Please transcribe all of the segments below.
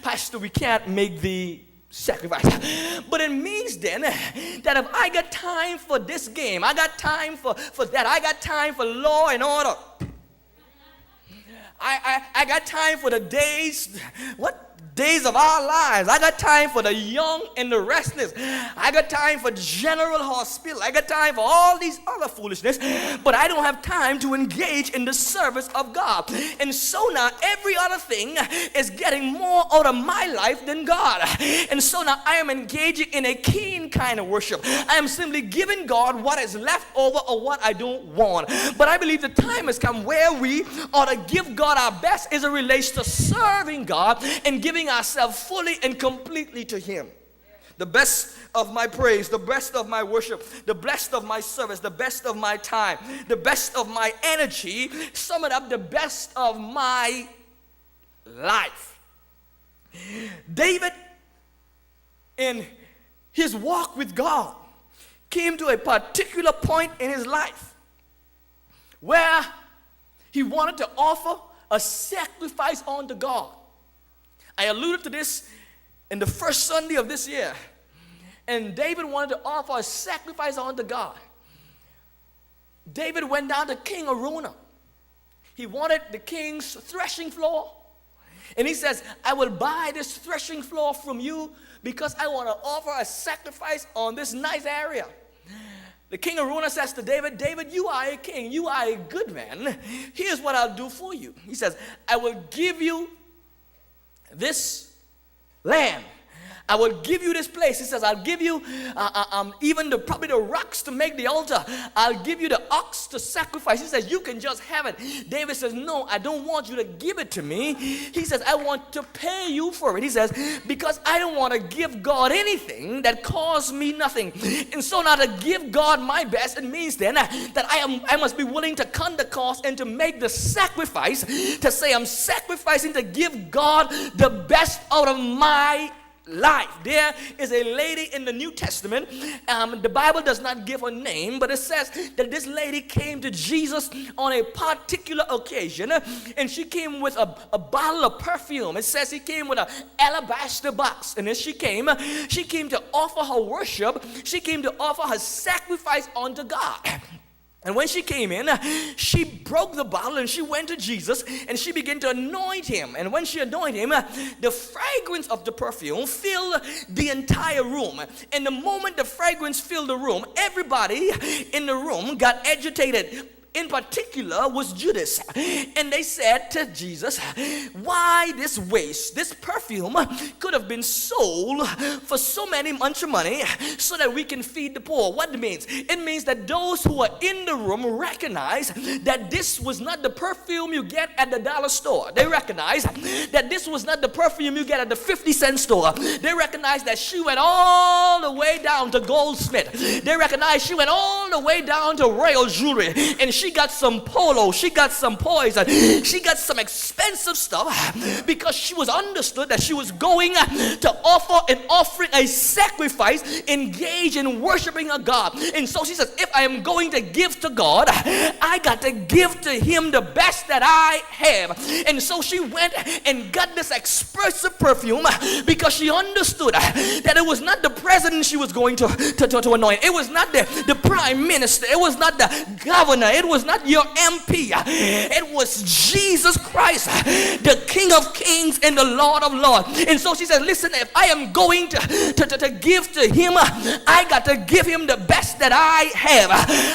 Pastor, we can't make the sacrifice. But it means then that if I got time for this game, I got time for that, I got time for law and order, I got time for the days of our lives. I got time for the young and the restless. I got time for general hospital. I got time for all these other foolishness, but I don't have time to engage in the service of God. And so now every other thing is getting more out of my life than God. And so now I am engaging in a keen kind of worship. I am simply giving God what is left over or what I don't want. But I believe the time has come where we ought to give God our best as it relates to serving God and giving ourselves fully and completely to Him. The best of my praise, the best of my worship, the best of my service, the best of my time, the best of my energy, sum it up, the best of my life. David, in his walk with God, came to a particular point in his life where he wanted to offer a sacrifice unto God. I alluded to this in the first Sunday of this year. And David wanted to offer a sacrifice unto God. David went down to King Araunah. He wanted the king's threshing floor. And he says, I will buy this threshing floor from you because I want to offer a sacrifice on this nice area. The king Araunah says to David, David, you are a king. You are a good man. Here's what I'll do for you. He says, I will give you this land. I will give you this place. He says, I'll give you even probably the rocks to make the altar. I'll give you the ox to sacrifice. He says, you can just have it. David says, no, I don't want you to give it to me. He says, I want to pay you for it. He says, because I don't want to give God anything that costs me nothing. And so now to give God my best, it means then that I must be willing to cut the cost and to make the sacrifice, to say I'm sacrificing to give God the best out of my life. There is a lady in the New Testament. The Bible does not give her name, but it says that this lady came to Jesus on a particular occasion, and she came with a bottle of perfume. It says he came with an alabaster box, and as she came to offer her worship. She came to offer her sacrifice unto God. And when she came in, she broke the bottle and she went to Jesus and she began to anoint him. And when she anointed him, the fragrance of the perfume filled the entire room. And the moment the fragrance filled the room, everybody in the room got agitated. In particular was Judas. And they said to Jesus, why this waste? This perfume could have been sold for so much money so that we can feed the poor. What it means? It means that those who are in the room recognize that this was not the perfume you get at the dollar store. They recognize that this was not the perfume you get at the 50-cent store. They recognize that she went all the way down to Goldsmith. They recognize she went all the way down to Royal Jewelry. And she got some polo, she got some poison, she got some expensive stuff because she was understood that she was going to offer an offering, a sacrifice, engage in worshiping a God. And so she says, if I am going to give to God, I got to give to him the best that I have. And so she went and got this expensive perfume because she understood that it was not the president she was going to anoint. It was not the prime minister. It was not the governor. It was not your MP. It was Jesus Christ, the King of Kings and the Lord of Lords. And so she said, listen, if I am going to give to him, I got to give him the best that I have.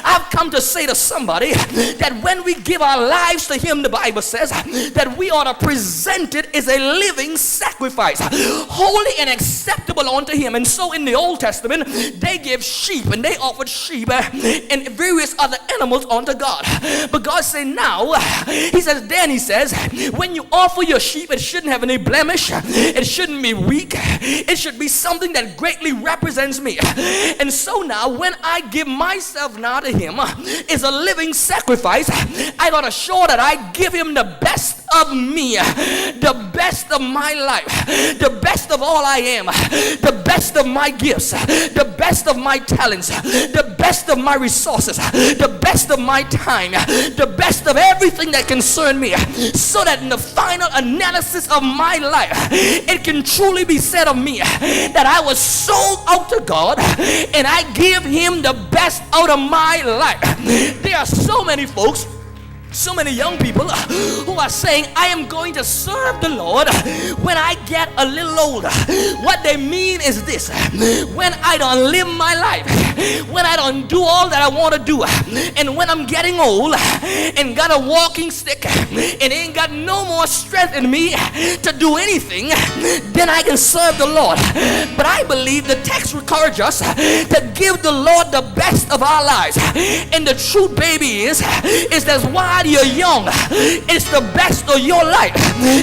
I've come to say to somebody that when we give our lives to him, the Bible says that we ought to present it as a living sacrifice, holy and acceptable unto him. And so in the Old Testament, they gave sheep, and they offered sheep and various other animals unto God. But God said now, he says, when you offer your sheep, it shouldn't have any blemish. It shouldn't be weak. It should be something that greatly represents me. And so now when I give myself now to him as a living sacrifice, I gotta show that I give him the best of me, the best of my life, the best of all I am, the best of my gifts, the best of my talents, the best of my resources, the best of my time, the best of everything that concerns me, so that in the final analysis of my life, it can truly be said of me that I was sold out to God and I give him the best out of my life. There are so many folks, so many young people who are saying, I am going to serve the Lord when I get a little older. What they mean is this: when I don't live my life, when I don't do all that I want to do, and when I'm getting old and got a walking stick and ain't got no more strength in me to do anything, then I can serve the Lord. But I believe the text encourages us to give the Lord the best of our lives. And the truth, baby, is that while you're young, it's the best of your life.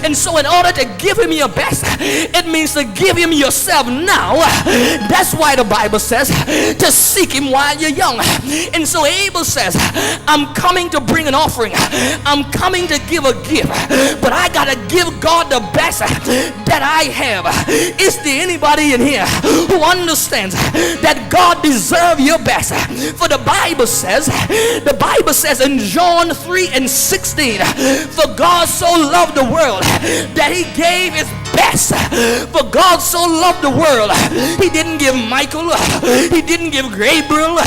And so in order to give him your best, it means to give him yourself now. That's why the Bible says to seek him while you're young. And so Abel says, I'm coming to bring an offering, I'm coming to give a gift, but I gotta give God the best that I have. Is there anybody in here who understands that God deserves your best? For the Bible says in John 3:16, for God so loved the world that he gave his best. For God so loved the world, he didn't give Michael, he didn't give Gabriel,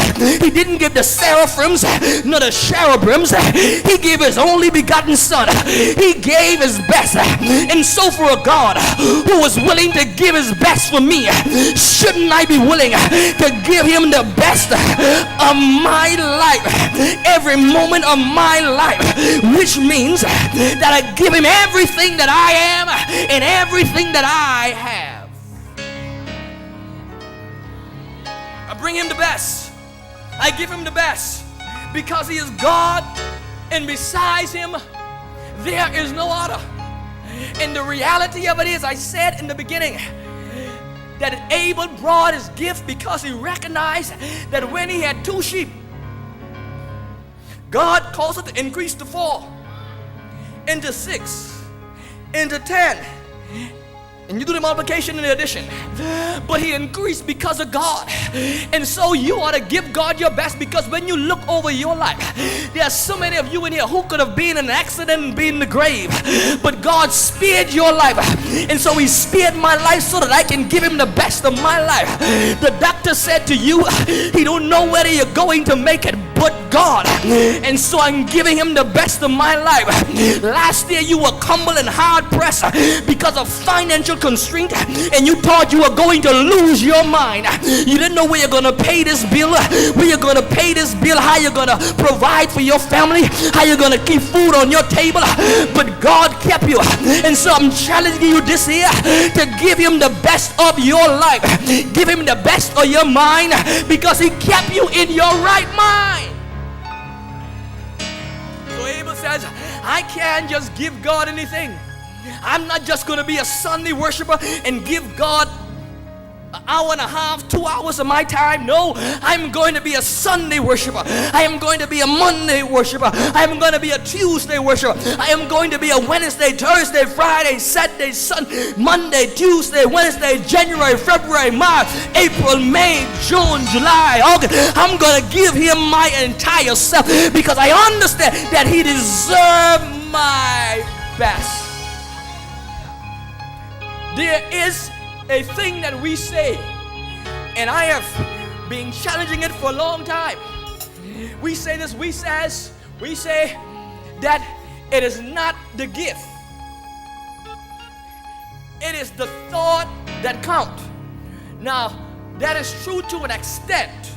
he didn't give the seraphims, nor the cherubims. He gave his only begotten son. He gave his best. And so for a God who was willing to give his best for me, shouldn't I be willing to give him the best of my life, every moment of my life, which means that I give him everything that I am and everything that I have. I bring him the best. I give him the best because he is God, and besides him there is no other. And the reality of it is, I said in the beginning, that Abel brought his gift because he recognized that when he had 2 sheep, God caused it to increase to 4, into 6, into 10. And you do the multiplication and the addition. But he increased because of God. And so you ought to give God your best, because when you look over your life, there are so many of you in here who could have been in an accident and been in the grave. But God spared your life. And so he spared my life so that I can give him the best of my life. The doctor said to you, he don't know whether you're going to make it but God. And so I'm giving him the best of my life. Last year you were humble and hard pressed because of financial constraint, and you thought you were going to lose your mind. You didn't know where you're going to pay this bill, how you're going to provide for your family, how you're going to keep food on your table. But God kept you. And so I'm challenging you this year to give him the best of your life. Give him the best of your mind, because he kept you in your right mind. So Abel says, I can't just give God anything. I'm not just going to be a Sunday worshiper and give God an hour and a half, 2 hours of my time. No, I'm going to be a Sunday worshiper. I am going to be a Monday worshiper. I am going to be a Tuesday worshiper. I am going to be a Wednesday, Thursday, Friday, Saturday, Sunday, Monday, Tuesday, Wednesday, January, February, March, April, May, June, July, August. I'm going to give him my entire self, because I understand that he deserves my best. There is a thing that we say, and I have been challenging it for a long time. We say this, we say that it is not the gift. It is the thought that counts. Now, that is true to an extent.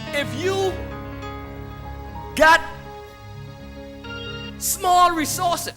If you got small resources,